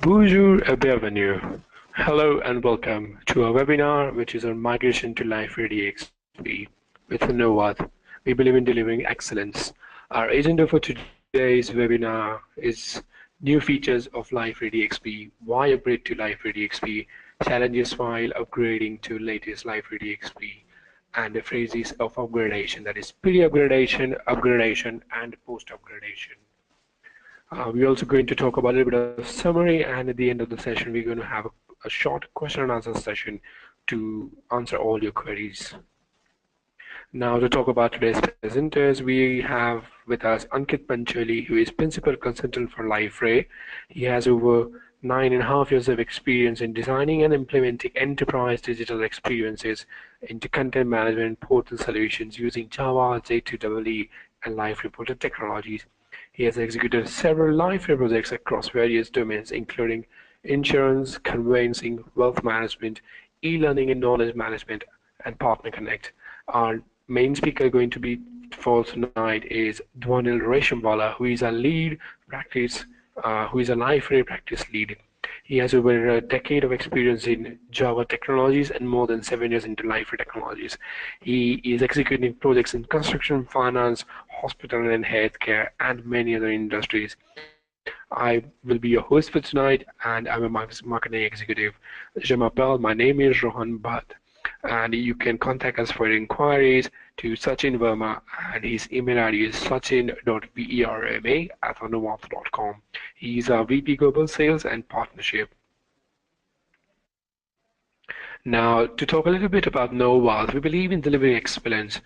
Bonjour et bienvenue. Hello and welcome to our webinar, which is on migration to Life-Ready XP with Novad. We believe in delivering excellence. Our agenda for today's webinar is new features of Life-Ready XP, why upgrade to Life-Ready XP, challenges while upgrading to latest Life-Ready XP, and the phases of upgradation, that is pre-upgradation, upgradation, and post-upgradation. We're also going to talk about a little bit of summary, and at the end of the session, we're going to have a short question and answer session to answer all your queries. Now, to talk about today's presenters, we have with us Ankit Pancholi, who is Principal Consultant for LifeRay. He has over 9.5 years of experience in designing and implementing enterprise digital experiences into content management portal solutions using Java, J2EE, and Life Reporter technologies. He has executed several LifeRay projects across various domains, including insurance, conveyancing, wealth management, e-learning and knowledge management, and Partner Connect. Our main speaker going to be for tonight is Dhwanil Reshamwala, who is a LifeRay practice lead. He has over a decade of experience in Java technologies and more than 7 years into LifeRay technologies. He is executing projects in construction, finance, hospital and healthcare, and many other industries. I will be your host for tonight, and I'm a marketing executive. Je m'appelle, my name is Rohan Bhatt, and you can contact us for inquiries to Sachin Verma, and his email ID is sachin.verma@novath.com. He's our VP Global Sales and Partnership. Now, to talk a little bit about Novath, we believe in delivering experience.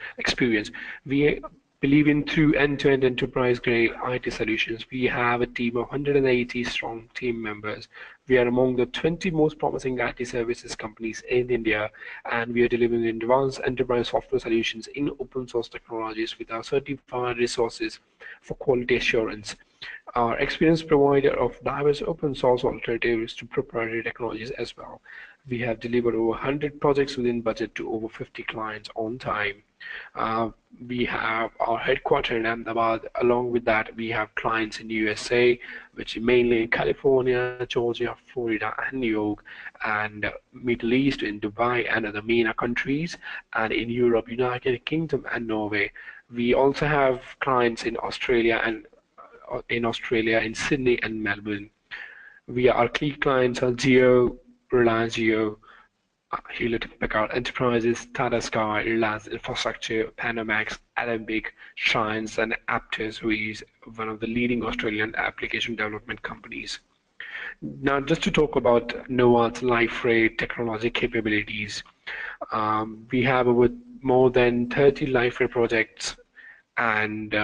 We believe in through end-to-end enterprise-grade IT solutions. We have a team of 180 strong team members. We are among the 20 most promising IT services companies in India, and we are delivering advanced enterprise software solutions in open source technologies with our certified resources for quality assurance. Our experienced provider of diverse open source alternatives to proprietary technologies as well. We have delivered over 100 projects within budget to over 50 clients on time. We have our headquarters in Ahmedabad. Along with that, we have clients in USA, which is mainly in California, Georgia, Florida, and New York, and Middle East in Dubai and other MENA countries, and in Europe, United Kingdom, and Norway. We also have clients in Australia, in Sydney and Melbourne. Our key clients are Jio, Reliance Jio, Hewlett-Packard Enterprises, Tata Sky, Reliance Infrastructure, Panamax, Alembic, Science, and Aptus, who is one of the leading Australian application development companies. Now, just to talk about Novath's LifeRay technology capabilities, we have over more than 30 LifeRay projects, and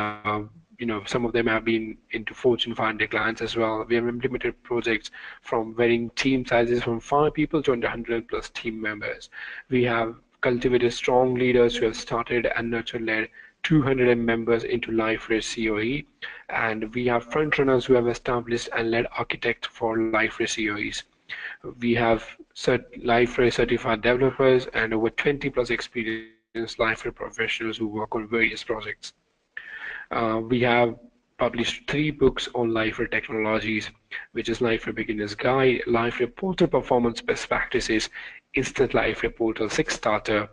some of them have been into Fortune 500 clients as well. We have implemented projects from varying team sizes from 5 people to 100 plus team members. We have cultivated strong leaders who have started and nurtured 200 members into LifeRay COE, and we have front runners who have established and led architects for LifeRay COEs. We have LifeRay certified developers and over 20 plus experienced LifeRay professionals who work on various projects. We have published 3 books on LifeRay technologies, which is LifeRay Beginner's Guide, LifeRay Portal Performance Best Practices, Instant LifeRay Portal 6 Starter,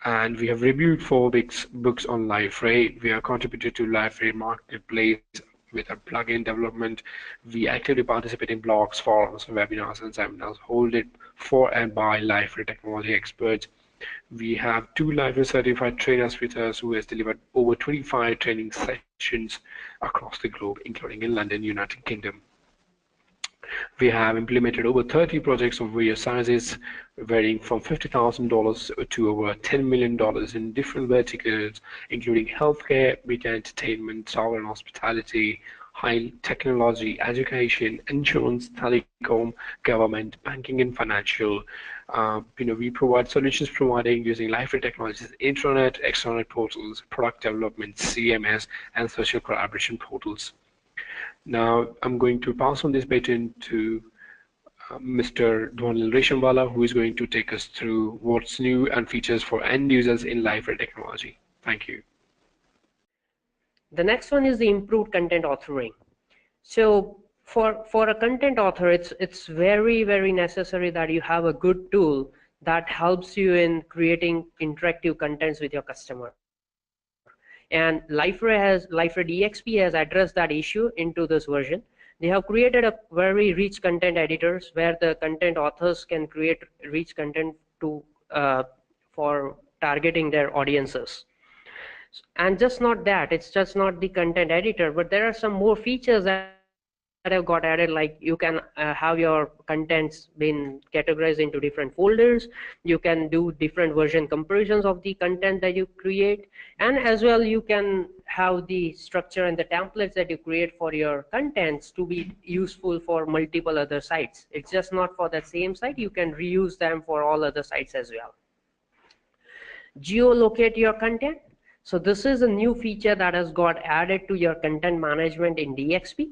and we have reviewed 4 books on LifeRay. We are contributed to LifeRay Marketplace with our plugin development. We actively participate in blogs, forums, webinars, and seminars hosted for and by LifeRay technology experts. We have 2 LifeRay certified trainers with us who has delivered over 25 training sessions across the globe, including in London, United Kingdom. We have implemented over 30 projects of various sizes, varying from $50,000 to over $10 million in different verticals, including healthcare, media entertainment, travel and hospitality, high technology, education, insurance, telecom, government, banking, and financial. We provide solutions providing using LifeRay technologies, intranet, extranet portals, product development, CMS, and social collaboration portals. Now, I'm going to pass on this baton to Mr. Dhwanil Reshamwala, who is going to take us through what's new and features for end users in LifeRay technology. Thank you. The next one is the improved content authoring. So For a content author, it's very necessary that you have a good tool that helps you in creating interactive contents with your customer. And Liferay DXP has addressed that issue into this version. They have created a very rich content editors where the content authors can create rich content to for targeting their audiences. And just not that, it's just not the content editor, but there are some more features that have got added, like you can have your contents been categorized into different folders. You can do different version comparisons of the content that you create, and as well you can have the structure and the templates that you create for your contents to be useful for multiple other sites. It's just not for that same site, you can reuse them for all other sites as well. Geolocate your content. So this is a new feature that has got added to your content management in DXP.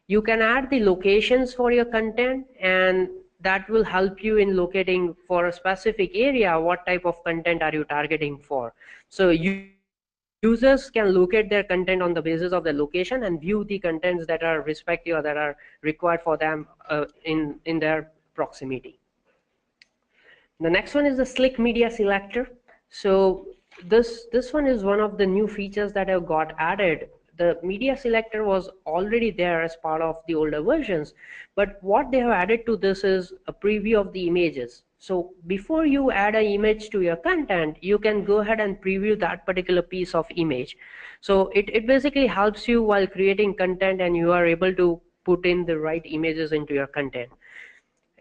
You can add the locations for your content, and that will help you in locating for a specific area what type of content are you targeting for. So users can locate their content on the basis of the location and view the contents that are respective or that are required for them in their proximity. The next one is the Slick Media Selector. So this one is one of the new features that have got added. The media selector was already there as part of the older versions, but what they have added to this is a preview of the images. So before you add an image to your content, you can go ahead and preview that particular piece of image. So it basically helps you while creating content, and you are able to put in the right images into your content.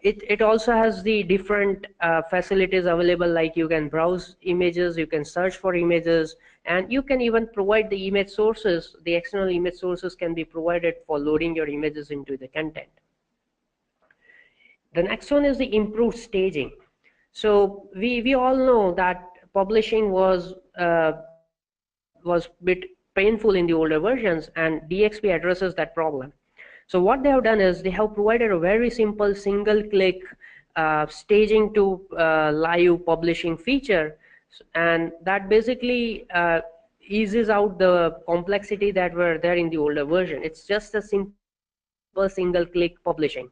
It also has the different facilities available, like you can browse images, you can search for images, and you can even provide the image sources. The external image sources can be provided for loading your images into the content. The next one is the improved staging. So we all know that publishing was bit painful in the older versions, and DXP addresses that problem. So what they have done is they have provided a very simple single click staging to live publishing feature, and that basically eases out the complexity that were there in the older version. It's just a simple single click publishing.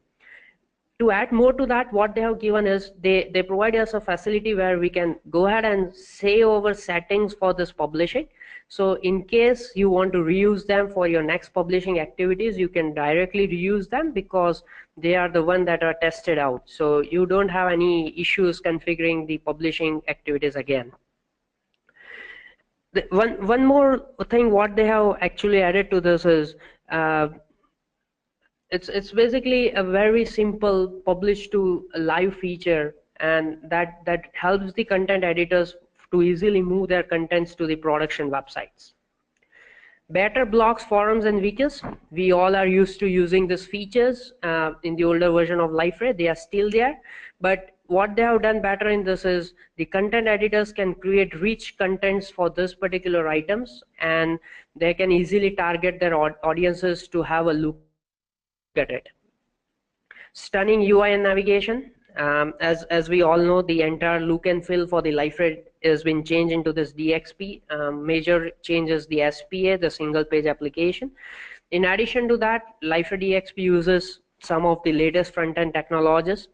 To add more to that, what they have given is they provide us a facility where we can go ahead and save over settings for this publishing. So in case you want to reuse them for your next publishing activities, you can directly reuse them because they are the one that are tested out. So you don't have any issues configuring the publishing activities again. One more thing what they have actually added to this is it's basically a very simple publish to live feature, and that helps the content editors to easily move their contents to the production websites. Better blogs, forums, and wikis. We all are used to using these features in the older version of Liferay. They are still there, but what they have done better in this is the content editors can create rich contents for this particular items, and they can easily target their audiences to have a look at it. Stunning UI and navigation. As we all know, the entire look and feel for the Liferay has been changed into this DXP. Major changes the SPA, the single page application. In addition to that, Liferay DXP uses some of the latest front-end technologies.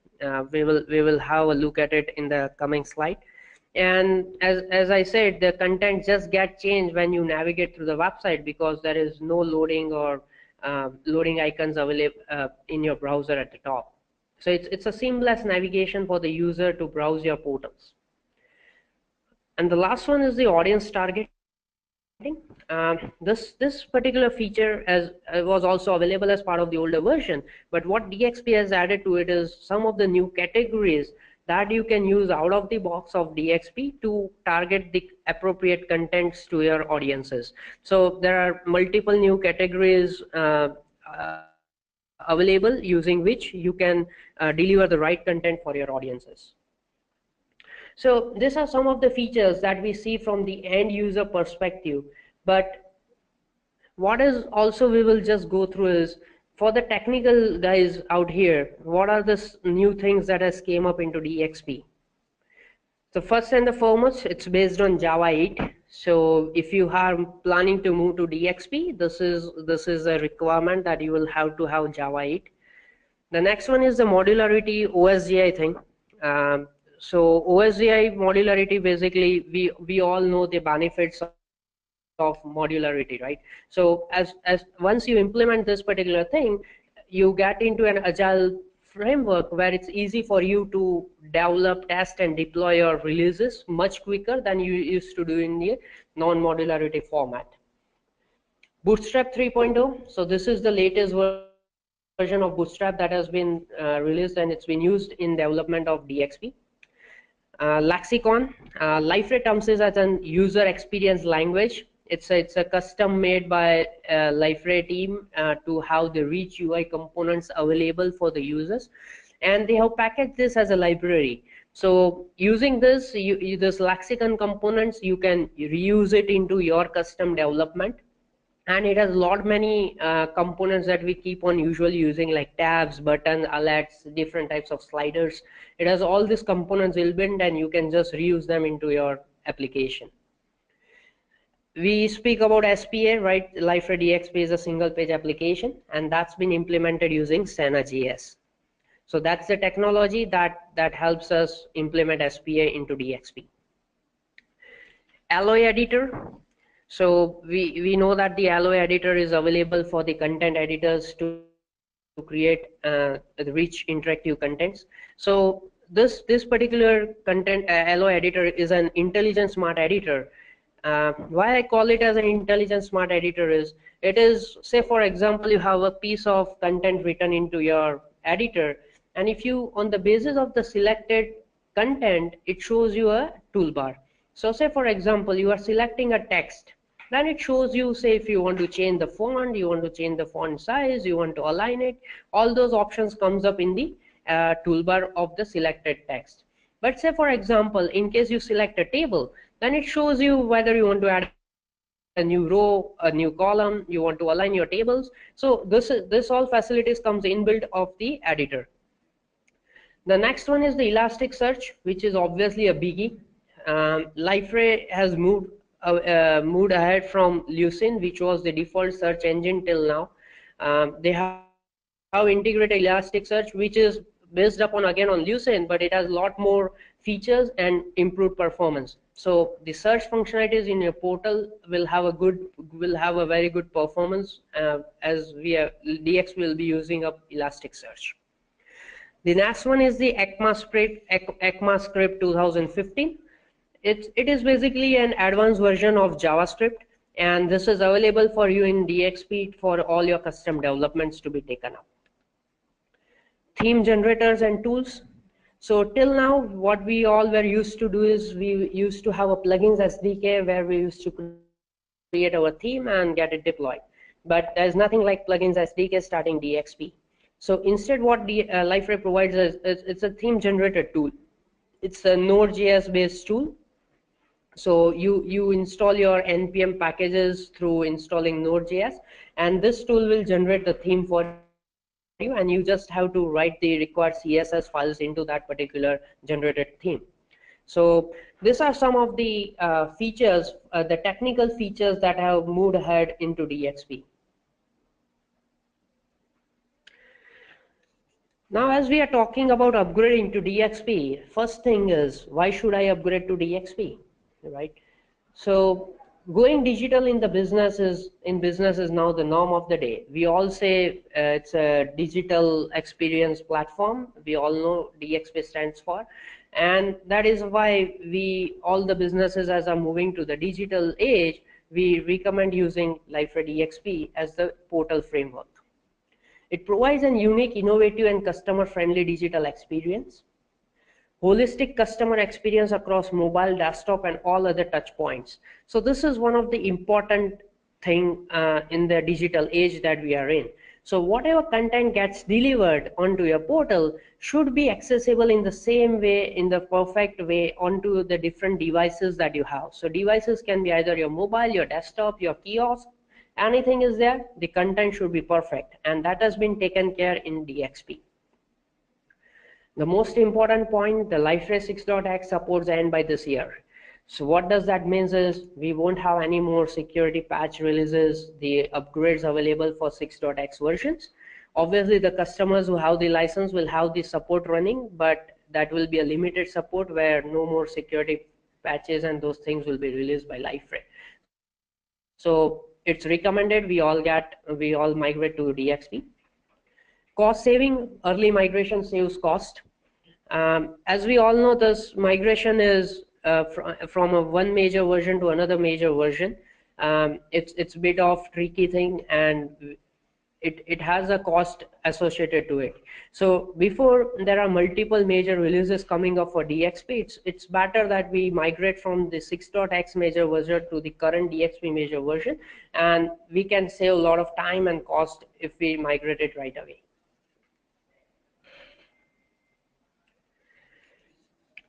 We will have a look at it in the coming slide. And as I said, the content just get changed when you navigate through the website, because there is no loading or loading icons available in your browser at the top. So it's a seamless navigation for the user to browse your portals. And the last one is the audience targeting. This particular feature was also available as part of the older version, but what DXP has added to it is some of the new categories that you can use out of the box of DXP to target the appropriate contents to your audiences. So there are multiple new categories available, using which you can deliver the right content for your audiences. So these are some of the features that we see from the end user perspective, but what is also we will just go through is, for the technical guys out here, what are the new things that has came up into DXP? So first and the foremost, it's based on Java 8. So if you are planning to move to DXP, this is a requirement that you will have to have Java 8. The next one is the modularity OSGI thing. So OSGI modularity, basically we all know the benefits of modularity, right? So as once you implement this particular thing, you get into an agile framework where it's easy for you to develop, test, and deploy your releases much quicker than you used to do in the non-modularity format. Bootstrap 3.0. So this is the latest version of Bootstrap that has been released, and it's been used in development of DXP. Lexicon, Liferay terms is as an user experience language. It's a custom made by Liferay team to have the rich UI components available for the users, and they have packaged this as a library. So using this, this lexicon components, you can reuse it into your custom development, and it has a lot many components that we keep on usually using, like tabs, buttons, alerts, different types of sliders. It has all these components built, and you can just reuse them into your application. We speak about SPA, right? Liferay DXP is a single page application, and that's been implemented using Senna.js. So that's the technology that helps us implement SPA into DXP. Alloy editor. So we know that the Alloy editor is available for the content editors to create rich interactive contents. So this particular content Alloy editor is an intelligent smart editor. Why I call it as an intelligent smart editor is, it is, say for example, you have a piece of content written into your editor, and if you, on the basis of the selected content, it shows you a toolbar. So say for example, you are selecting a text, then it shows you, say if you want to change the font, you want to change the font size, you want to align it, all those options comes up in the toolbar of the selected text. But say for example, in case you select a table, then it shows you whether you want to add a new row, a new column, you want to align your tables. So this all facilities comes inbuilt of the editor. The next one is the Elasticsearch, which is obviously a biggie. Liferay has moved ahead from Lucene, which was the default search engine till now. They have integrated Elasticsearch, which is based upon, again, on Lucene, but it has a lot more features and improved performance. So the search functionalities in your portal will have a very good performance as DX will be using up Elasticsearch. The next one is the ECMAScript 2015. It is basically an advanced version of JavaScript, and this is available for you in DXP for all your custom developments to be taken up. Theme generators and tools. So till now, what we all were used to do is we used to have a plugins SDK where we used to create our theme and get it deployed. But there's nothing like plugins SDK starting DXP. So instead, what Liferay provides is it's a theme generator tool. It's a Node.js based tool. So you install your npm packages through installing Node.js, and this tool will generate the theme for you, and you just have to write the required CSS files into that particular generated theme. So these are some of the features, the technical features that have moved ahead into DXP. Now, as we are talking about upgrading to DXP, first thing is, why should I upgrade to DXP, right? So going digital in business is now the norm of the day. We all say it's a digital experience platform. We all know DXP stands for, and that is why all the businesses, as are moving to the digital age, we recommend using Liferay DXP as the portal framework. It provides a unique, innovative, and customer-friendly digital experience. Holistic customer experience across mobile, desktop, and all other touch points. So this is one of the important thing in the digital age that we are in. So whatever content gets delivered onto your portal should be accessible in the same way, in the perfect way, onto the different devices that you have. So devices can be either your mobile, your desktop, your kiosk, anything is there, the content should be perfect, and that has been taken care in DXP. The most important point, the Liferay 6.x supports end by this year. So what does that mean is we won't have any more security patch releases, the upgrades available for 6.x versions. Obviously, the customers who have the license will have the support running, but that will be a limited support where no more security patches and those things will be released by Liferay. So it's recommended we all migrate to DXP. Cost saving, early migration saves cost. As we all know, this migration is from one major version to another major version. It's a bit of tricky thing, and it has a cost associated to it. So before there are multiple major releases coming up for DXP, it's better that we migrate from the 6.x major version to the current DXP major version, and we can save a lot of time and cost if we migrate it right away.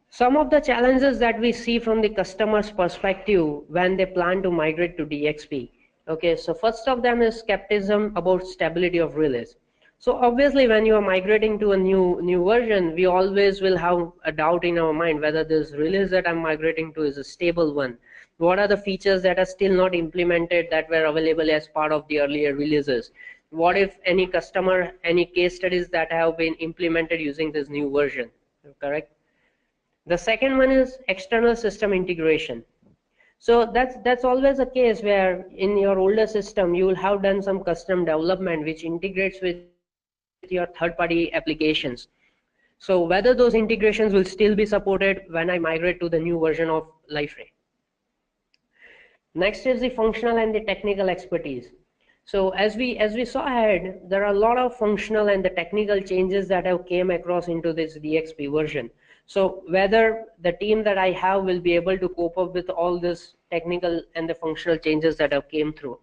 Some of the challenges that we see from the customer's perspective when they plan to migrate to DXP. Okay, so first of them is skepticism about stability of release. So obviously when you are migrating to a new version, we always will have a doubt in our mind whether this release that I'm migrating to is a stable one. What are the features that are still not implemented that were available as part of the earlier releases? What if any case studies that have been implemented using this new version, correct? The second one is external system integration. So that's always a case where in your older system you will have done some custom development which integrates with your third-party applications. So whether those integrations will still be supported when I migrate to the new version of Liferay. Next is the functional and the technical expertise. So as we saw ahead, there are a lot of functional and the technical changes that have came across into this DXP version. So whether the team that I have will be able to cope up with all this technical and the functional changes that have came through.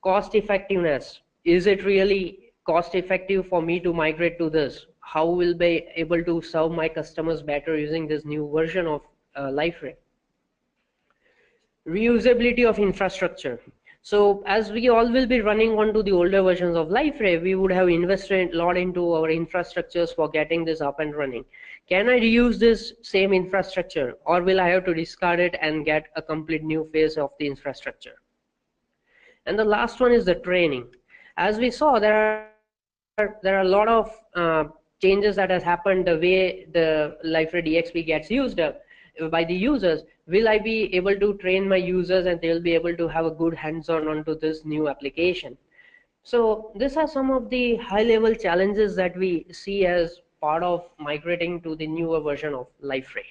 Cost effectiveness. Is it really cost effective for me to migrate to this? How will I be able to serve my customers better using this new version of Liferay? Reusability of infrastructure. So as we all will be running onto the older versions of Liferay, we would have invested a lot into our infrastructures for getting this up and running. Can I reuse this same infrastructure, or will I have to discard it and get a complete new phase of the infrastructure? And the last one is the training. As we saw, there are a lot of changes that has happened the way the Liferay DXP gets used by the users. Will I be able to train my users and they'll be able to have a good hands-on onto this new application? So these are some of the high-level challenges that we see as part of migrating to the newer version of Liferay.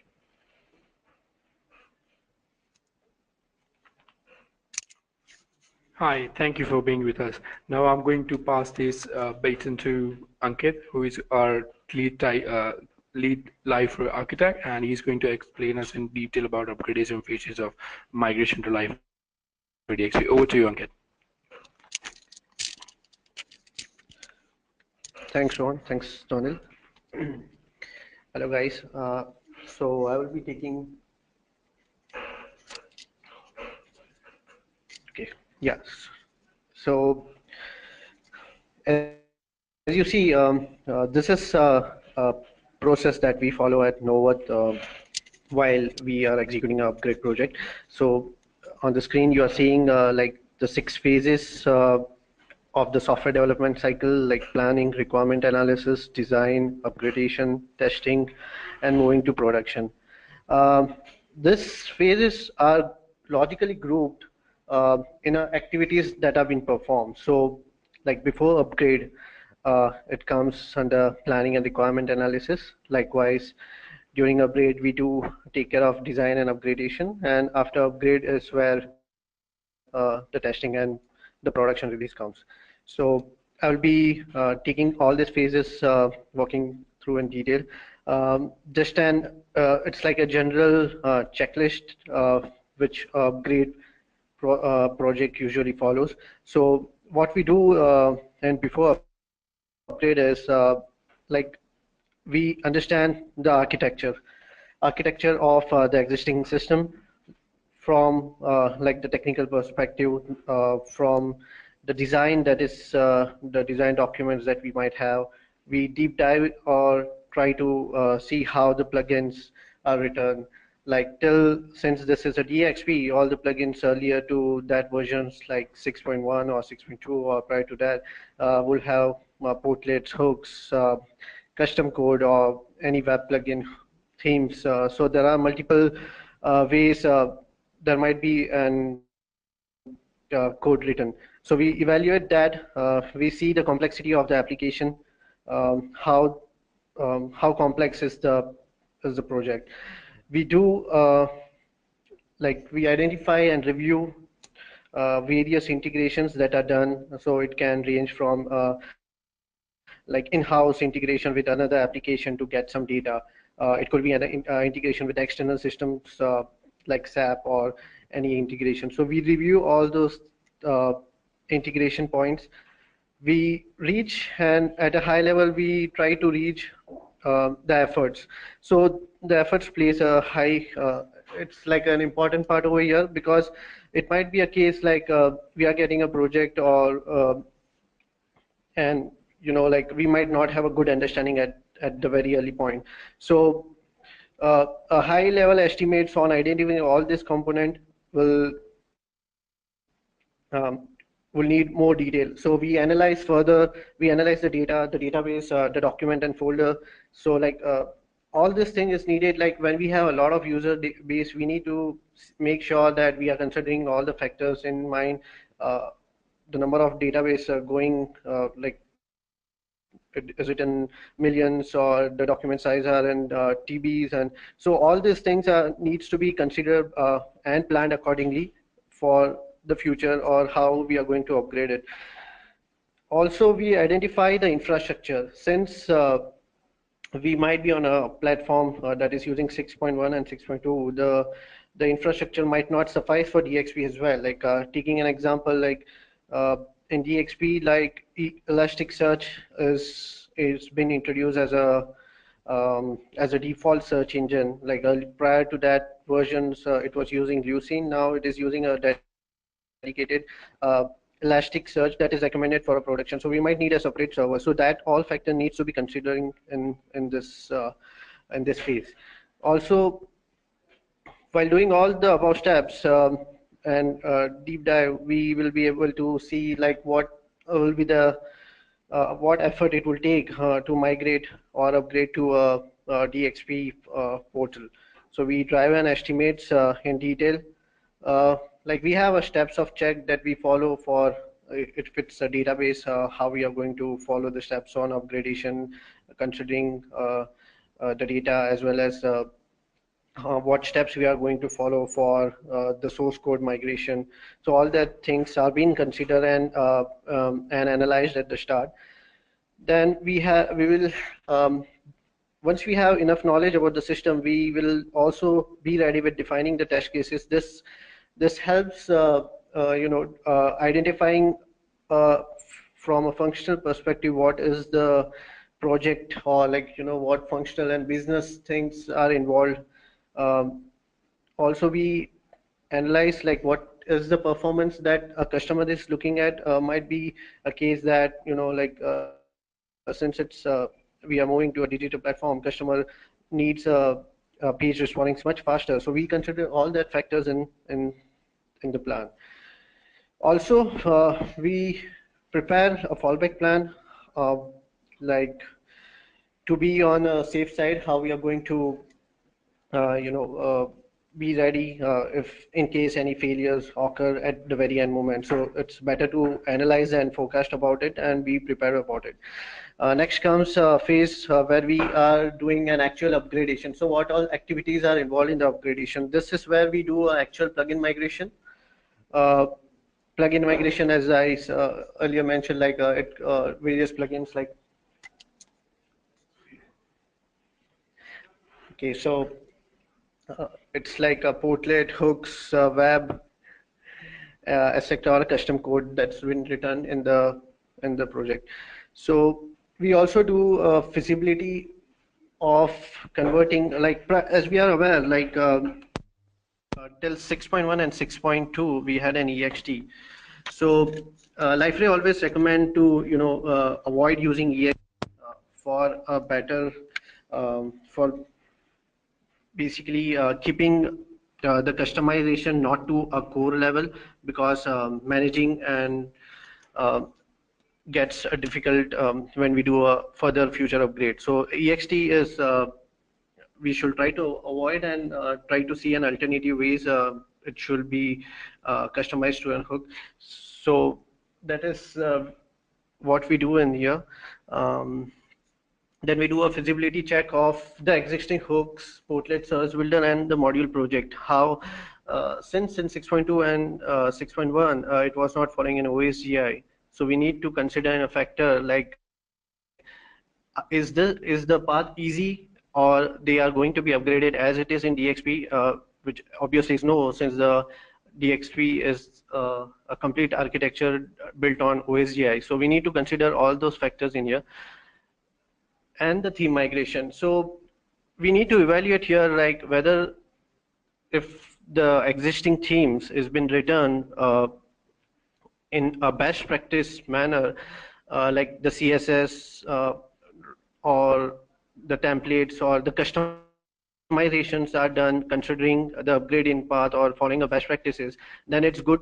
Hi, thank you for being with us. Now I'm going to pass this baton to Ankit, who is our lead Liferay architect, and he's going to explain us in detail about upgradation features of migration to Liferay DXP. Over to you, Ankit. Thanks, Ron. Thanks, Donald. Hello, guys. So I will be taking. Okay. Yes. So as you see, this is a process that we follow at Novath while we are executing our upgrade project. So on the screen, you are seeing like the 6 phases of the software development cycle, like planning, requirement analysis, design, upgradation, testing, and moving to production. These phases are logically grouped in activities that have been performed. So like before upgrade, it comes under planning and requirement analysis. Likewise, during upgrade, we do take care of design and upgradation. And after upgrade is where the testing and the production release comes. So I will be taking all these phases, walking through in detail. It's like a general checklist which upgrade project usually follows. So what we do and before upgrade is like we understand the architecture of the existing system from like the technical perspective, from the design, that is the design documents that we might have. We deep dive or try to see how the plugins are written, like till since this is a DXP, all the plugins earlier to that versions like 6.1 or 6.2 or prior to that will have portlets, hooks, custom code, or any web plugin themes. So there are multiple ways there might be an code written. So we evaluate that. We see the complexity of the application, um, how how complex is the project. We do like we identify and review various integrations that are done. So it can range from like in-house integration with another application to get some data. It could be an integration with external systems like SAP or any integration. So we review all those uh, integration points. We reach, and at a high level we try to reach the efforts. So the efforts plays a high it's like an important part over here, because it might be a case like we are getting a project, or and like we might not have a good understanding at the very early point. So a high level estimates on identifying all this component will um, will need more detail. So we analyze further, we analyze the data, the database, the document and folder. So like all this thing is needed. Like when we have a lot of user base, we need to make sure that we are considering all the factors in mind. The number of database going like is it in millions, or the document size are in TBs, and so all these things needs to be considered and planned accordingly for the future, or how we are going to upgrade it. Also, we identify the infrastructure. Since we might be on a platform that is using 6.1 and 6.2, the infrastructure might not suffice for DXP as well. Like taking an example, like in DXP, like Elasticsearch is been introduced as a default search engine. Like prior to that versions, it was using Lucene. Now it is using a dedicated Elasticsearch that is recommended for a production. So we might need a separate server. So that all factor needs to be considering in this phase. Also, while doing all the above steps and deep dive, we will be able to see like what will be the what effort it will take to migrate or upgrade to a DXP portal. So we drive an estimates in detail. Like we have a steps of check that we follow for if it's a database, how we are going to follow the steps on upgradation, considering the data, as well as what steps we are going to follow for the source code migration. So all that things are being considered and analyzed at the start. Then we will once we have enough knowledge about the system, we will also be ready with defining the test cases. This helps identifying from a functional perspective what is the project, or like what functional and business things are involved. Also, we analyze like what is the performance that a customer is looking at. Might be a case that like since it's we are moving to a digital platform, customer needs a page responding much faster. So we consider all that factors in the plan. Also, we prepare a fallback plan, uh, like to be on a safe side, how we are going to uh, you know, uh, be ready if in case any failures occur at the very end moment. So it's better to analyze and forecast about it and be prepared about it. Next comes phase where we are doing an actual upgradation. So what all activities are involved in the upgradation? This is where we do an actual plugin migration. Uh, Plugin migration, as I earlier mentioned, like various plugins like. Okay, so it's like a portlet, hooks, web, etc., or a custom code that's been written in the project. So we also do feasibility of converting, like as we are aware, like till 6.1 and 6.2, we had an EXT. So Liferay always recommend to avoid using EXT for a better for basically keeping the customization not to a core level, because managing and uh, gets difficult when we do a further future upgrade. So EXT is we should try to avoid, and try to see an alternative ways it should be customized to unhook. So that is what we do in here. Um, then we do a feasibility check of the existing hooks, portlet, search builder, and the module project. How, since in 6.2 and 6.1, it was not following an OSGI. So we need to consider a factor like, is the path easy, or they are going to be upgraded as it is in DXP, which obviously is no, since the DXP is a complete architecture built on OSGI. So we need to consider all those factors in here, and the theme migration. So we need to evaluate here, like whether if the existing themes has been written in a best practice manner, like the CSS or the templates or the customizations are done considering the upgrading path or following a best practices, then it's good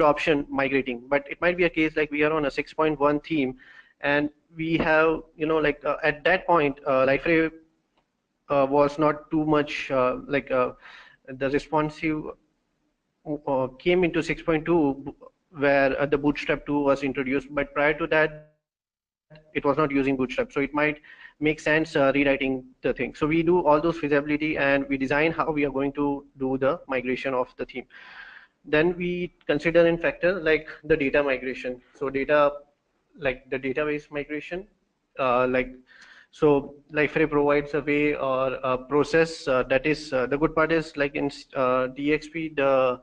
option migrating. But it might be a case like we are on a 6.1 theme, and we have, like at that point, Liferay was not too much the responsive came into 6.2, where the Bootstrap 2 was introduced, but prior to that it was not using Bootstrap. So it might make sense rewriting the thing. So we do all those feasibility, and we design how we are going to do the migration of the theme. Then we consider in factor like the data migration. So data, like the database migration, like so Liferay provides a way or a process that is the good part is like in DXP the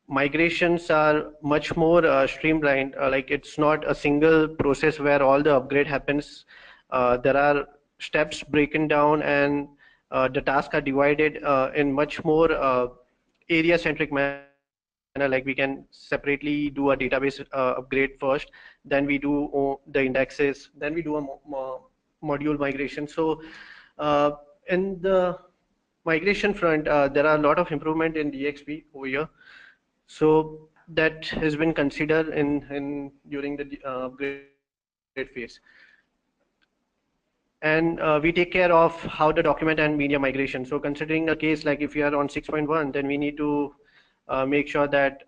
migrations are much more streamlined. Like it's not a single process where all the upgrade happens. There are steps broken down, and the tasks are divided in much more area-centric manner. Like we can separately do a database upgrade first, then we do the indexes, then we do a module migration. So in the migration front, there are a lot of improvement in DXP over here. So that has been considered in during the upgrade phase. And we take care of how the document and media migration. So considering a case like if you are on 6.1, then we need to make sure that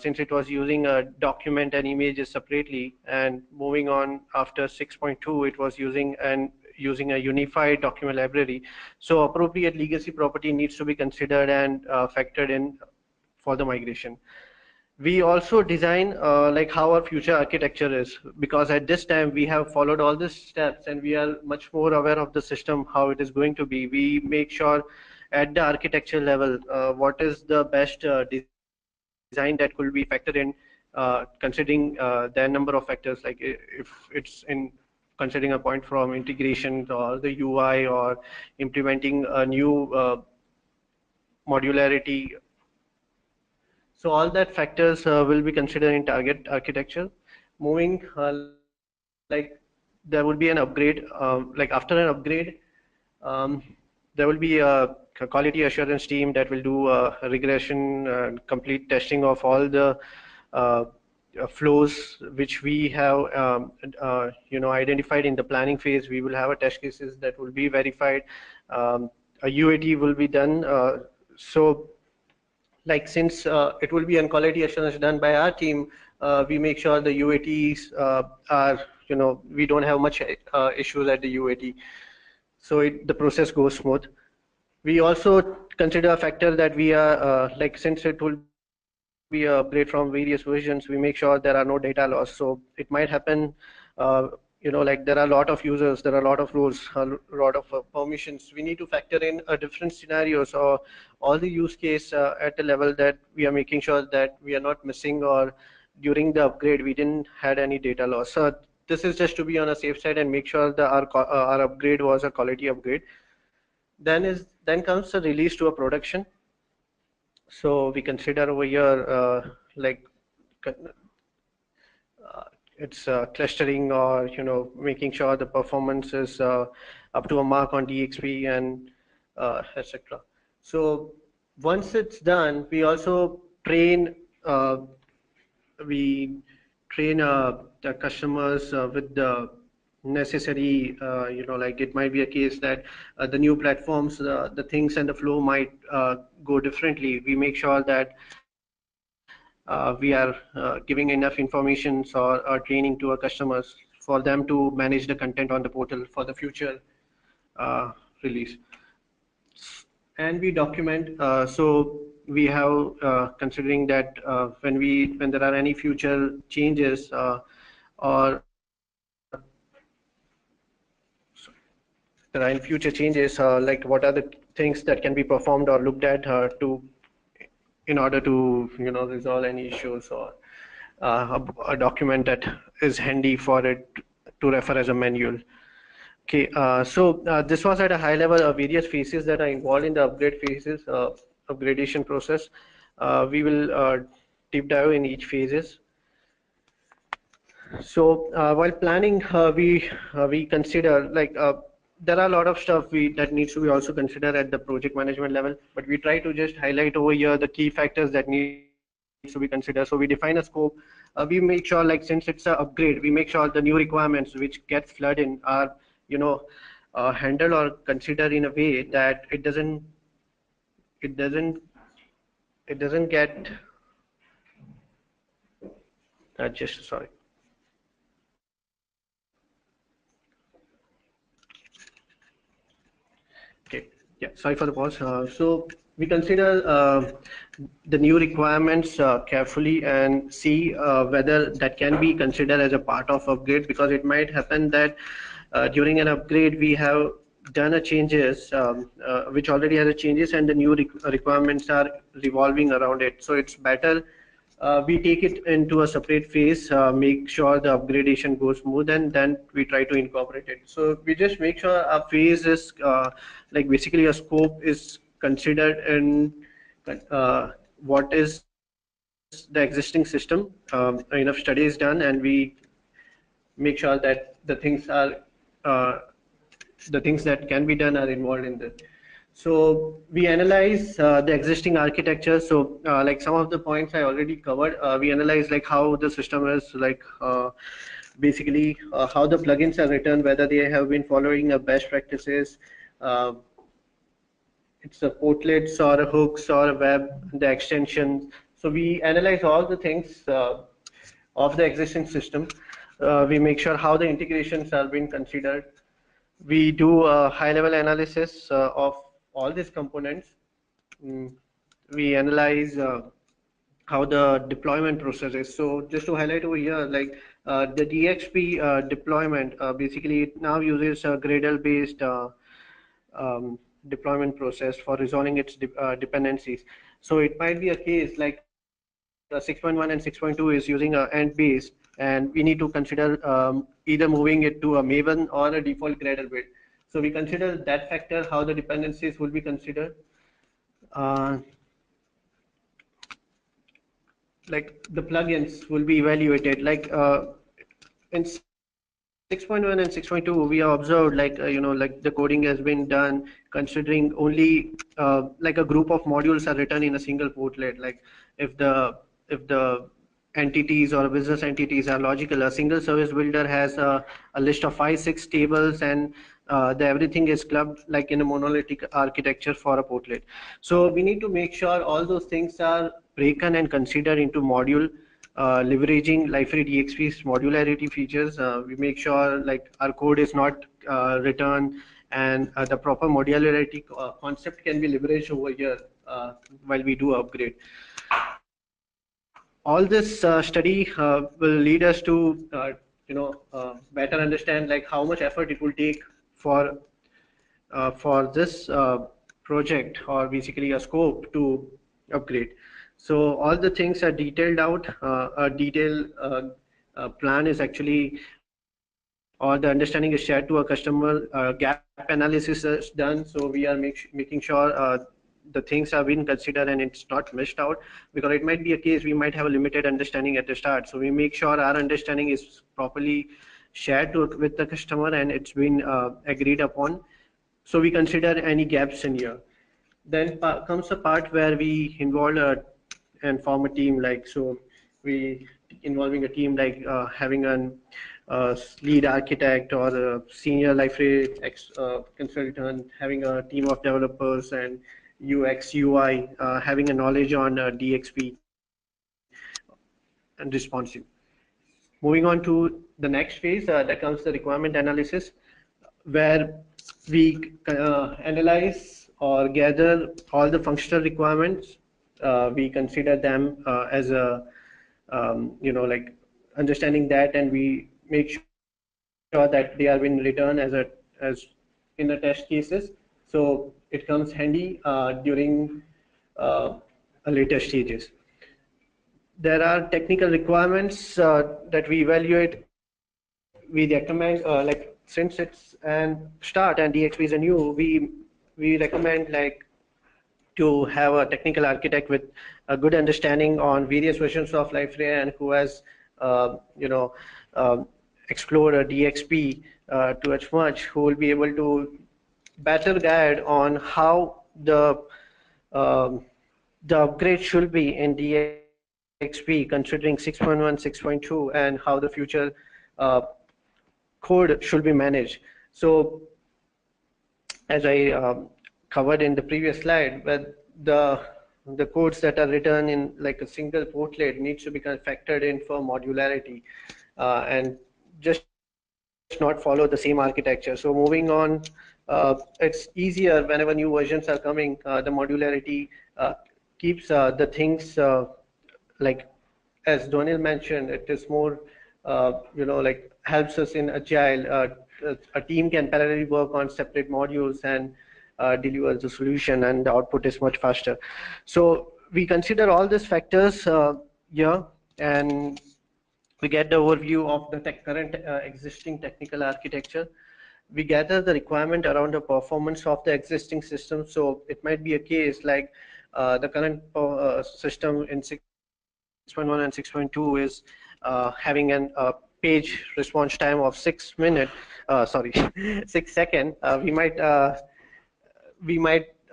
since it was using a document and images separately, and moving on after 6.2, it was using a unified document library. So appropriate legacy property needs to be considered and factored in for the migration. We also design like how our future architecture is, because at this time we have followed all these steps and we are much more aware of the system, how it is going to be. We make sure at the architecture level what is the best design that could be factored in, considering the number of factors, like if it's in considering a point from integration or the UI or implementing a new modularity. So all that factors will be considered in target architecture. Moving like there will be an upgrade. Like after an upgrade, um, there will be a quality assurance team that will do regression and complete testing of all the uh, flows which we have identified in the planning phase. We will have a test cases that will be verified. A UAT will be done. So like since it will be on quality assurance done by our team, we make sure the UATs are, we don't have much issues at the UAT. So the process goes smooth. We also consider a factor that we are, like since it will be a upgrade from various versions, we make sure there are no data loss. So it might happen, like there are a lot of users, there are a lot of roles, a lot of permissions. We need to factor in different scenarios or all the use case at the level that we are making sure that we are not missing, or during the upgrade we didn't had any data loss. So this is just to be on a safe side and make sure that our upgrade was a quality upgrade. Then comes the release to a production. So we consider over here like it's clustering, or making sure the performance is up to a mark on DXP, and etc. So once it's done, we also train uh, we train the customers with the necessary, like it might be a case that the new platforms, the things and the flow might go differently. We make sure that we are giving enough information or training to our customers for them to manage the content on the portal for the future release. And we document, so we have considering that when there are any future changes, or there are any future changes, like what are the things that can be performed or looked at to in order to resolve any issues, or a document that is handy for it to refer as a manual. Okay, so this was at a high level of various phases that are involved in the upgrade phases, upgradation process. We will deep dive in each phases. So while planning, we consider, like there are a lot of stuff that needs to be also considered at the project management level, but we try to just highlight over here the key factors that needs to be considered. So we define a scope. We make sure, like since it's an upgrade, we make sure the new requirements which gets flooded in are handled or considered in a way that it doesn't it doesn't get just sorry. Okay, yeah, sorry for the pause. So we consider the new requirements carefully and see whether that can be considered as a part of upgrade, because it might happen that during an upgrade we have done a changes which already has a changes, and the new requirements are revolving around it. So it's better we take it into a separate phase, make sure the upgradation goes smooth, and then we try to incorporate it. So we just make sure our phase is like basically a scope is considered in what is the existing system. Enough study is done, and we make sure that uh, the things that can be done are involved in this. So we analyze the existing architecture. So like some of the points I already covered, we analyze like how the system is, like basically how the plugins are written, whether they have been following a best practices. Uh, it's a portlets or a hooks or a web, the extensions. So we analyze all the things of the existing system. We make sure how the integrations are being considered. We do a high-level analysis of all these components. Mm, we analyze how the deployment process is. So just to highlight over here, like the DXP deployment, basically it now uses a Gradle-based deployment process for resolving its dependencies. So it might be a case like 6.1 and 6.2 is using a AND-based, and we need to consider either moving it to a Maven or a default Gradle build. So we consider that factor, how the dependencies will be considered. Like the plugins will be evaluated. Like in 6.1 and 6.2, we have observed like like the coding has been done considering only like a group of modules are written in a single portlet. Like if the entities or business entities are logical, a single service builder has a list of 5-6 tables, and everything is clubbed like in a monolithic architecture for a portlet. So we need to make sure all those things are broken and considered into module. Leveraging Liferay DXP's modularity features, we make sure like our code is not written, and the proper modularity concept can be leveraged over here while we do upgrade. All this study will lead us to better understand like how much effort it will take for this project, or basically a scope to upgrade. So all the things are detailed out. A detailed plan is actually, or the understanding is shared to a customer. Gap analysis is done. So we are making sure the things are being considered and it's not missed out, because it might be a case we might have a limited understanding at the start. So we make sure our understanding is properly shared with the customer and it's been agreed upon. So we consider any gaps in here. Then comes a part where we involve and form a team. Like, so we involving a team like having an lead architect or a senior life consultant, having a team of developers and UX, UI, having a knowledge on DXP and responsive. Moving on to the next phase, that comes the requirement analysis, where we analyze or gather all the functional requirements. We consider them as a, like understanding that, and we make sure that they are being written as in the test cases. So it comes handy during a later stages. There are technical requirements that we evaluate. We recommend, like, since it's an start and DXP is a new, we recommend like to have a technical architect with a good understanding on various versions of Liferay and who has explored a DXP to as much, who will be able to better guide on how the upgrade should be in DXP, considering 6.1, 6.2, and how the future code should be managed. So as I covered in the previous slide, where the codes that are written in like a single portlet needs to be kind of factored in for modularity and just not follow the same architecture. So moving on, it's easier whenever new versions are coming. The modularity keeps the things like, as Donil mentioned, it is more like helps us in agile. A team can parallelly work on separate modules and deliver the solution, and the output is much faster. So we consider all these factors here, and we get the overview of the current existing technical architecture. We gather the requirement around the performance of the existing system. So it might be a case like the current system in 6.1 and 6.2 is having a page response time of 6 minutes, 6 seconds. We might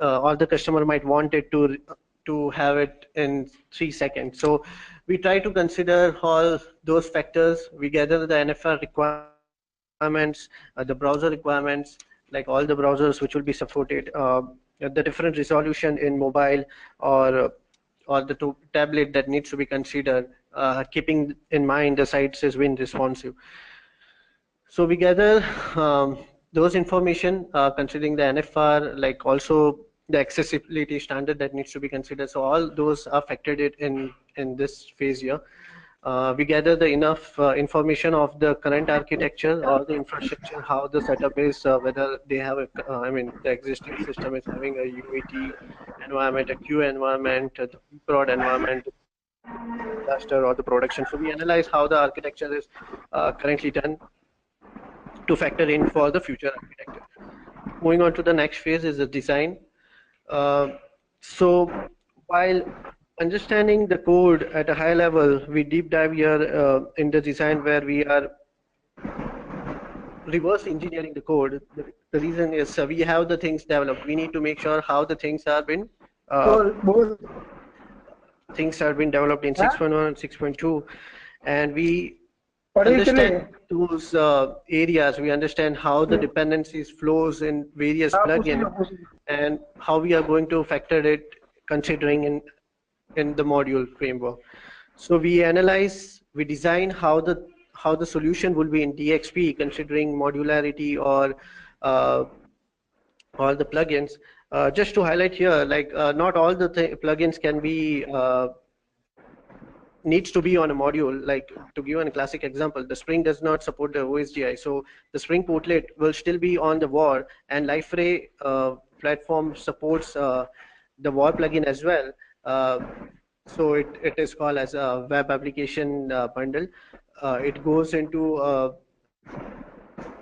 or the customer might want it to have it in 3 seconds. So we try to consider all those factors. We gather the NFR requirements, the browser requirements, like all the browsers which will be supported, the different resolution in mobile or the tablet that needs to be considered, keeping in mind the sites is being responsive. So we gather those information considering the NFR, like also the accessibility standard that needs to be considered. So all those are factored in this phase here. We gather the enough information of the current architecture or the infrastructure, how the setup is, whether they have a, the existing system is having a UAT environment, a Q environment, the prod environment, cluster, or the production. So we analyze how the architecture is currently done to factor in for the future architecture. Moving on to the next phase is the design. So while understanding the code at a high level, we deep dive here in the design, where we are reverse engineering the code. The reason is we have the things developed. We need to make sure how the things have been developed in 6.1 and 6.2, and we understand those areas. We understand how the dependencies flows in various plugins and how we are going to factor it considering in the module framework. So we analyze, we design how the solution will be in DXP considering modularity or all the plugins. Just to highlight here, like not all the plugins can be needs to be on a module. Like, to give a classic example, the Spring does not support the OSGI, so the Spring portlet will still be on the WAR, and Liferay platform supports the WAR plugin as well. So it is called as a web application bundle. It goes into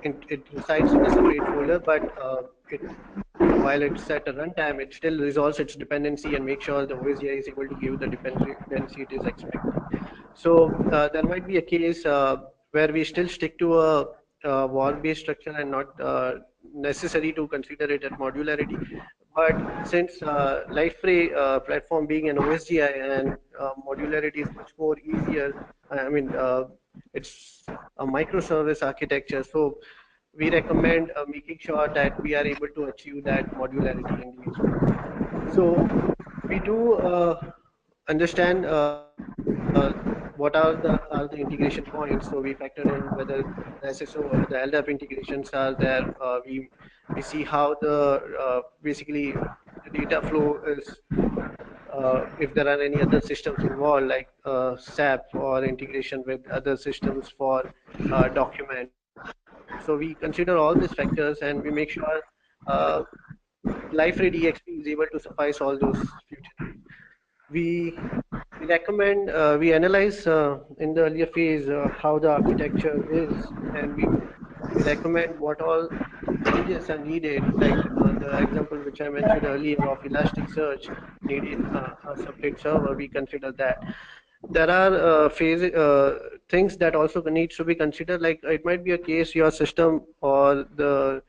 it resides in a separate folder, but it while it's at a runtime, it still resolves its dependency and makes sure the OSGI is able to give the dependency it is expecting. So there might be a case where we still stick to a wall-based structure and not necessary to consider it at modularity. But since LifeRay platform being an OSGI and modularity is much more easier, I mean, it's a microservice architecture. So we recommend making sure that we are able to achieve that modularity in DXP. So we do understand what are the integration points. So we factor in whether the SSO or the LDAP integrations are there. We see how the basically the data flow is. If there are any other systems involved, like SAP or integration with other systems for document. So we consider all these factors and we make sure LifeRay DXP is able to suffice all those future needs. We recommend, we analyze in the earlier phase how the architecture is, and we recommend what all changes are needed, like the example which I mentioned earlier of Elasticsearch needing a separate server, we consider that. There are things that also needs to be considered, like it might be a case your system or the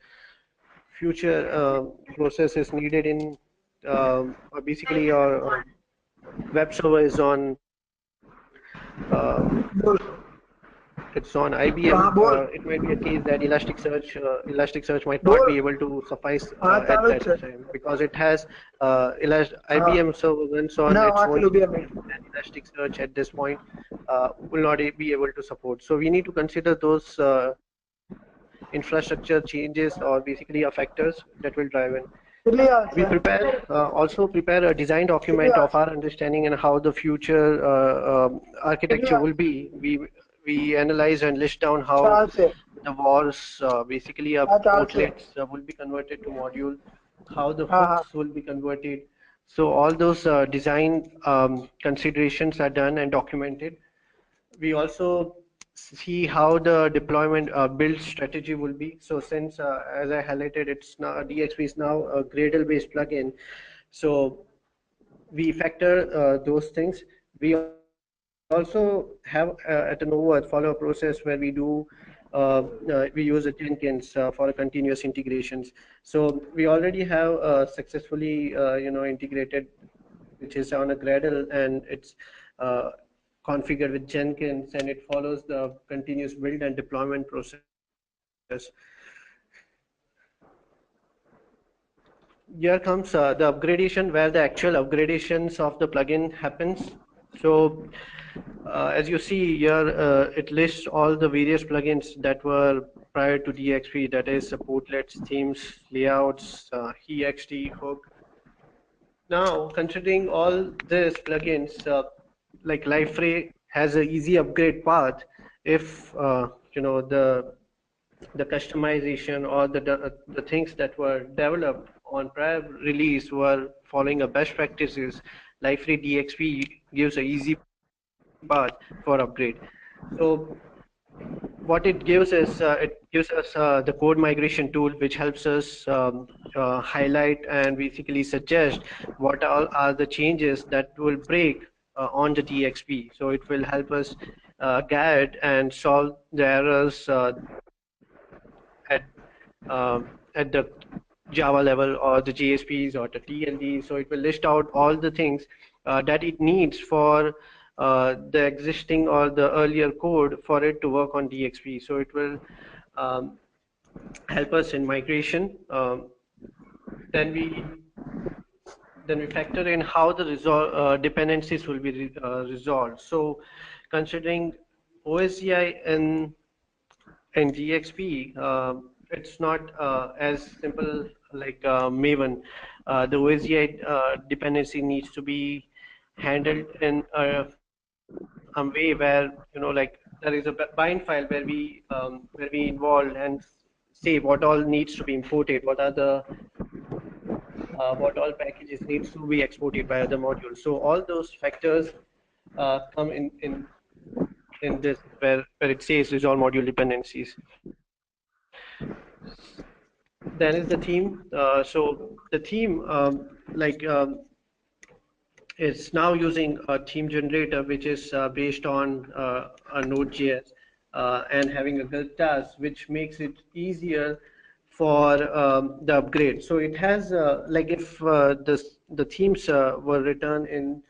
future process is needed in or basically your web server is on it's on IBM. It might be a case that Elasticsearch might not be able to suffice at that time because it has IBM server runs on its own, and Elasticsearch at this point will not be able to support. So we need to consider those infrastructure changes or basically factors that will drive in. We also prepare a design document of our understanding and how the future architecture will be. We analyze and list down how the walls, basically portlets will be converted to module, how the hooks will be converted. So all those design considerations are done and documented. We also see how the deployment build strategy will be. So since, as I highlighted, it's now DXP is now a Gradle based plugin. So we factor those things. We also have at NOVA follow a process where we do we use a Jenkins for continuous integrations. So we already have successfully integrated, which is on a Gradle, and it's configured with Jenkins, and it follows the continuous build and deployment process. Here comes the upgradation, where the actual upgradations of the plugin happens. So as you see here, it lists all the various plugins that were prior to DXP, that is portlets, themes, layouts, ext, hook. Now, considering all these plugins, like LifeRay has an easy upgrade path if the customization or the things that were developed on prior release were following a best practices. LifeRay DXP gives an easy path for upgrade. So what it gives is it gives us the code migration tool, which helps us highlight and basically suggest what all are the changes that will break on the DXP. So it will help us guide and solve the errors at the Java level or the JSPs or the TLD. So it will list out all the things that it needs for the existing or the earlier code for it to work on DXP. So it will help us in migration. Then we factor in how the dependencies will be resolved. So considering OSGI and DXP, it's not as simple like Maven. The OSGI dependency needs to be handled in a way where like there is a bind file where we involve and say what all needs to be imported, what all packages needs to be exported by other modules. So all those factors come in this where it says resolve module dependencies. Then is the theme. So the theme, is now using a theme generator, which is based on a Node.js and having a gulp task, which makes it easier for the upgrade. So it has like if the themes were written in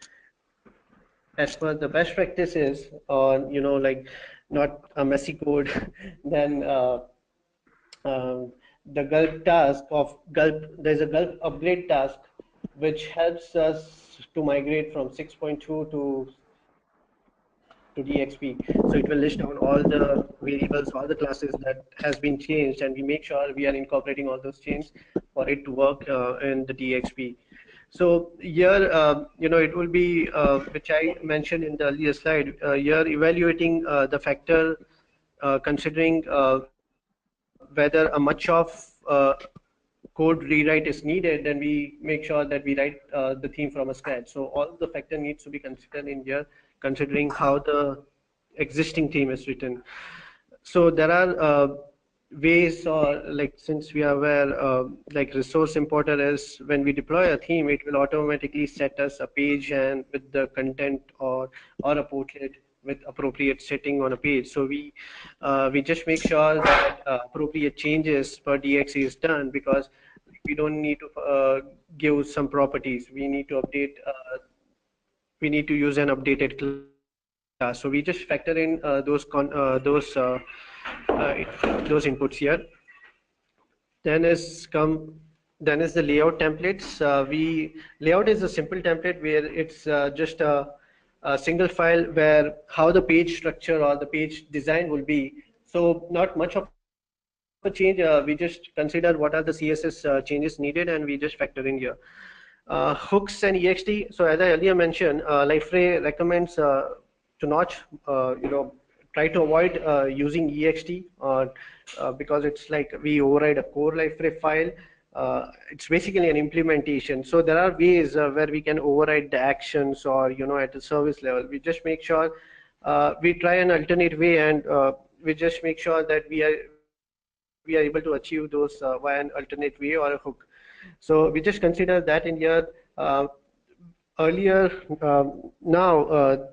as per the best practices, or like not a messy code, then um, the gulp task of gulp, there's a gulp upgrade task which helps us to migrate from 6.2 to DXP. So it will list down all the variables, all the classes that has been changed, and we make sure we are incorporating all those changes for it to work in the DXP. So here, it will be, which I mentioned in the earlier slide, you're evaluating the factor considering whether a much of code rewrite is needed, then we make sure that we write the theme from a scratch. So all the factor needs to be considered in here, considering how the existing theme is written. So there are ways, or like since we are aware, like resource importer is when we deploy a theme, it will automatically set us a page and with the content or a portlet with appropriate setting on a page. So we just make sure that appropriate changes per DXE is done, because we don't need to give some properties. We need to update. We need to use an updated class. So we just factor in those inputs here. Then is come then is the layout templates. We layout is a simple template where it's just a single file where how the page structure or the page design will be. So not much of a change. We just consider what are the CSS changes needed, and we just factor in here. Hooks and ext. So as I earlier mentioned, Liferay recommends to not try to avoid using ext, because it's like we override a core Liferay file. It's basically an implementation. So there are ways where we can override the actions, or at the service level. We just make sure we try an alternate way, and we just make sure that we are able to achieve those via an alternate way or a hook. So we just consider that in here. Earlier, now,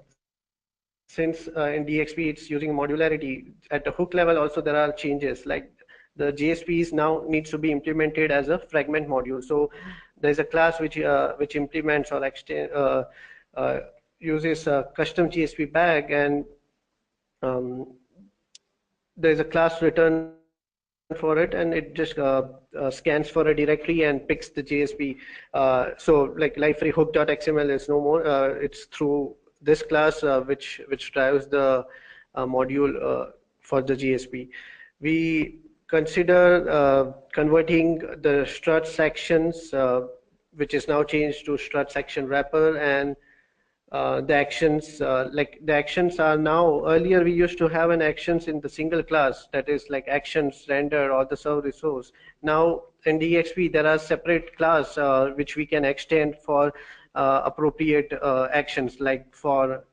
since in DXP it's using modularity, at the hook level also there are changes, like the JSPs now needs to be implemented as a fragment module. So there's a class which implements or uses a custom JSP bag, and um, there's a class return for it, and it just scans for a directory and picks the JSP. So like Liferay hook.xml is no more. It's through this class which drives the module for the JSP. We consider converting the strut sections, which is now changed to strut section wrapper, and the actions, like the actions are now, earlier we used to have an actions in the single class, that is like actions render or the serve resource. Now in DXP there are separate class which we can extend for appropriate actions, like for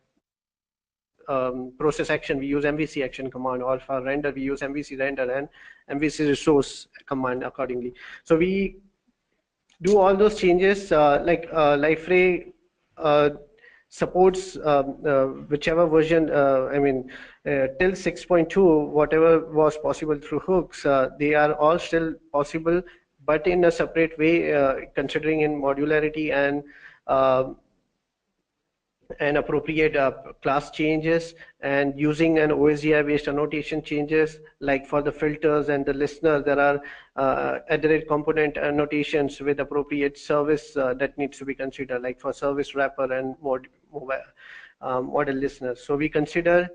process action we use MVC action command, or for render we use MVC render and MVC resource command accordingly. So we do all those changes, Liferay supports whichever version, till 6.2, whatever was possible through hooks, they are all still possible, but in a separate way, considering in modularity and appropriate class changes, and using an OSGI based annotation changes, like for the filters and the listener, there are added component annotations with appropriate service that needs to be considered, like for service wrapper and model listeners. So we consider,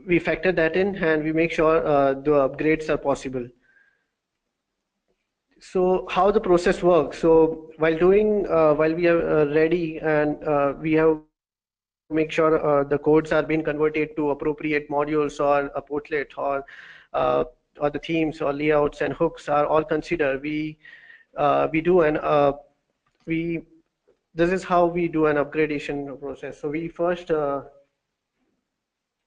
we factor that in, and we make sure the upgrades are possible. So how the process works. So while we are ready, and we have make sure the codes are being converted to appropriate modules or a portlet, or the themes or layouts and hooks are all considered. We do an we this is how we do an upgradation process. So we first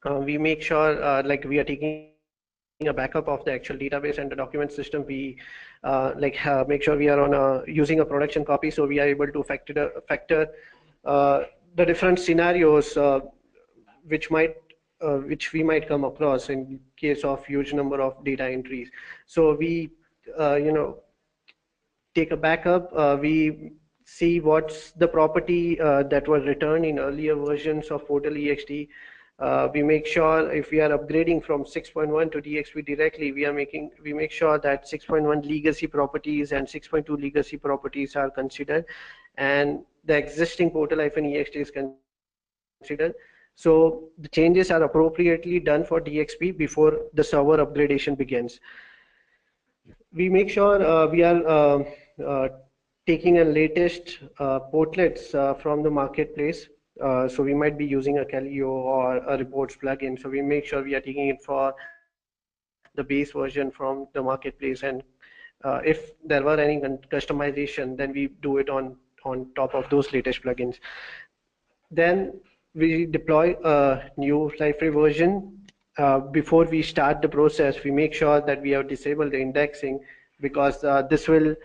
we make sure like we are taking care of the a backup of the actual database and the document system. We make sure we are on using a production copy, so we are able to factor the different scenarios which might which we might come across in case of huge number of data entries. So we take a backup. We see what's the property that was returned in earlier versions of Portal ext. We make sure if we are upgrading from 6.1 to DXP directly, we make sure that 6.1 legacy properties and 6.2 legacy properties are considered, and the existing Portal-ext is considered. So the changes are appropriately done for DXP before the server upgradation begins. We make sure we are taking a latest portlets from the marketplace. So we might be using a Calio or a reports plugin. So we make sure we are taking it for the base version from the marketplace. And if there were any customization, then we do it on top of those latest plugins. Then we deploy a new library version. Before we start the process, we make sure that we have disabled the indexing, because this will,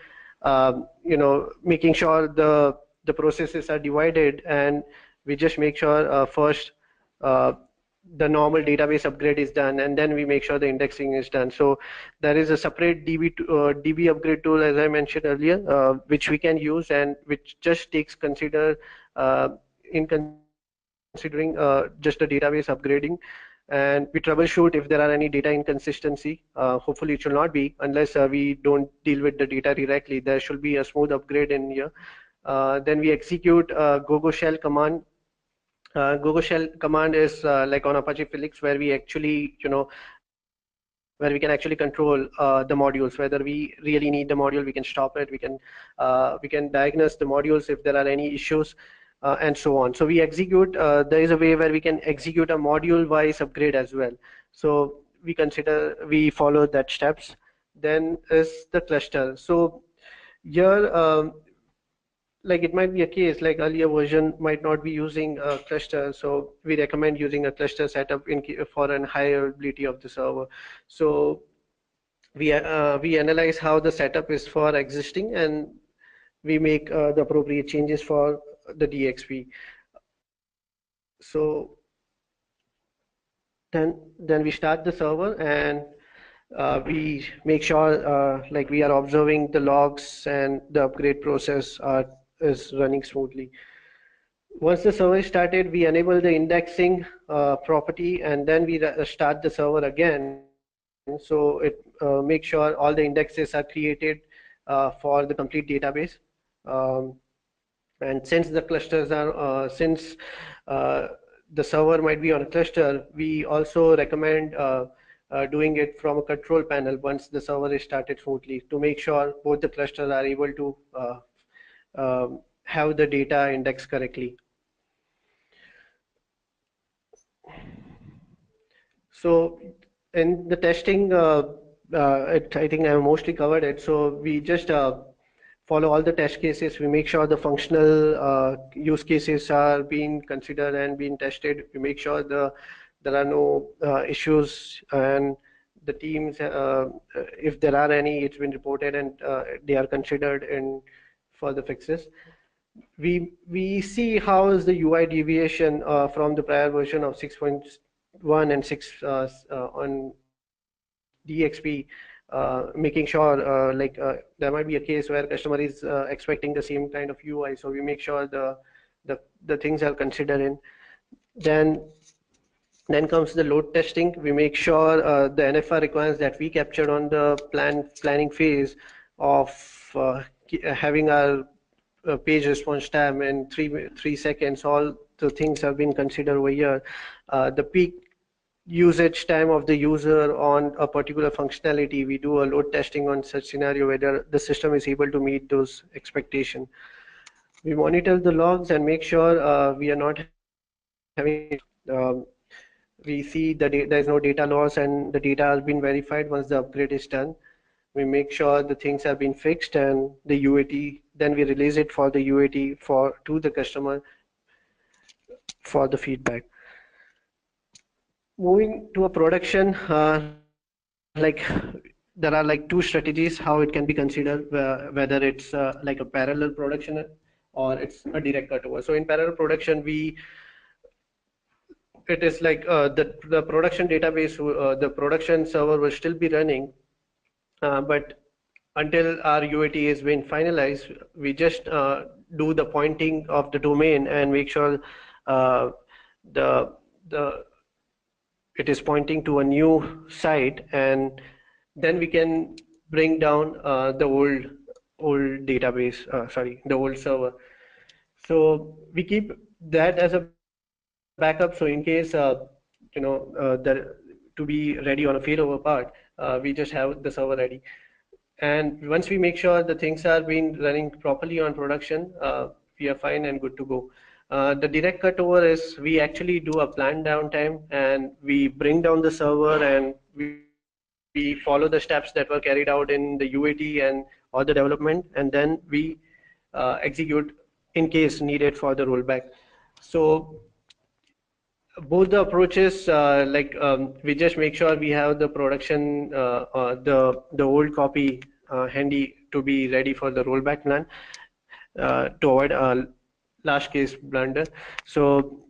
making sure the processes are divided, and we just make sure first the normal database upgrade is done, and then we make sure the indexing is done. So there is a separate DB upgrade tool, as I mentioned earlier, which we can use, and which just takes considering just the database upgrading, and we troubleshoot if there are any data inconsistency. Hopefully it should not be, unless we don't deal with the data directly. There should be a smooth upgrade in here. Then we execute Gogo Shell command. Gogo Shell command is like on Apache Felix, where we actually, where we can actually control the modules. Whether we really need the module, we can stop it. We can diagnose the modules if there are any issues, and so on. So we execute. There is a way where we can execute a module-wise upgrade as well. So we follow that steps. Then is the cluster. So here, like it might be a case like earlier version might not be using a cluster, so we recommend using a cluster setup for an high availability of the server. So we analyze how the setup is for existing, and we make the appropriate changes for the DXP. So then we start the server, and we make sure like we are observing the logs and the upgrade process is running smoothly. Once the server is started, we enable the indexing property, and then we start the server again. So it makes sure all the indexes are created for the complete database. And since the clusters are, the server might be on a cluster, we also recommend doing it from a control panel once the server is started smoothly, to make sure both the clusters are able to have the data indexed correctly. So in the testing, I think I mostly covered it. So we just follow all the test cases. We make sure the functional use cases are being considered and being tested. We make sure there are no issues, and the teams, if there are any, it's been reported, and they are considered in for the fixes. We see how is the UI deviation from the prior version of 6.1 and 6 on DXP, making sure there might be a case where customer is expecting the same kind of UI, so we make sure the things are considered in. Then comes the load testing. We make sure the NFR requirements that we captured on the planning phase of having our page response time in 3 seconds. All the things have been considered over here. The peak usage time of the user on a particular functionality, we do a load testing on such scenario whether the system is able to meet those expectations. We monitor the logs and make sure we are not having we see that there is no data loss and the data has been verified once the upgrade is done. We make sure the things have been fixed, and the UAT, then we release it for the UAT to the customer for the feedback. Moving to a production, there are like two strategies how it can be considered, whether it's like a parallel production or it's a direct cutover. So in parallel production, it is like the production database, the production server will still be running, but until our UAT has been finalized, we just do the pointing of the domain and make sure the the it is pointing to a new site, and then we can bring down the old database, sorry, the old server. So we keep that as a backup. So in case to be ready on a failover part, we just have the server ready. And once we make sure the things are being running properly on production, we are fine and good to go. The direct cutover is we actually do a planned downtime and we bring down the server and we follow the steps that were carried out in the UAT and all the development, and then we execute in case needed for the rollback. So both the approaches, we just make sure we have the production, the old copy handy to be ready for the rollback plan to avoid a last case blunder. So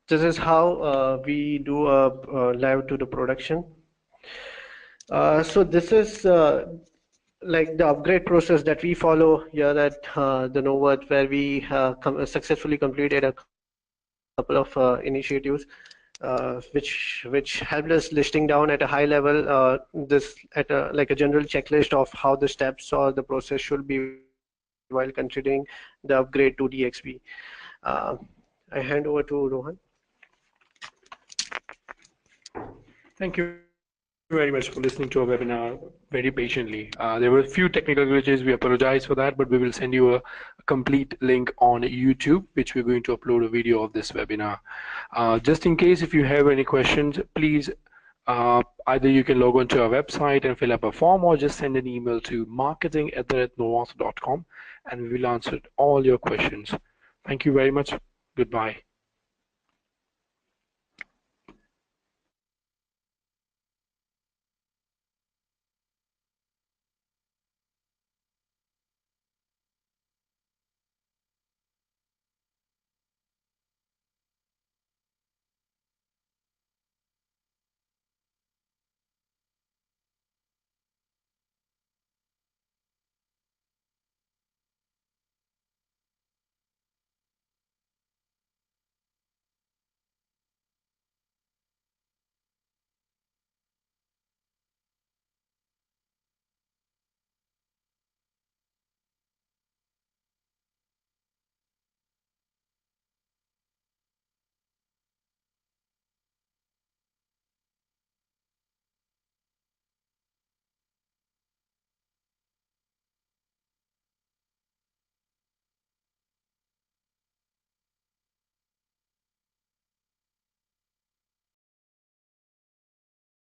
this is how we do a live to the production. So this is like the upgrade process that we follow here at the NOVAT, where we successfully completed a couple of initiatives which helped us listing down at a high level this at like a general checklist of how the steps or the process should be while considering the upgrade to DXP. I hand over to Rohan. Thank you very much for listening to our webinar very patiently. There were a few technical glitches. We apologize for that, but we will send you a complete link on YouTube, which we're going to upload a video of this webinar. Just in case if you have any questions, please either you can log on to our website and fill up a form, or just send an email to marketing@novath.com and we will answer all your questions. Thank you very much. Goodbye.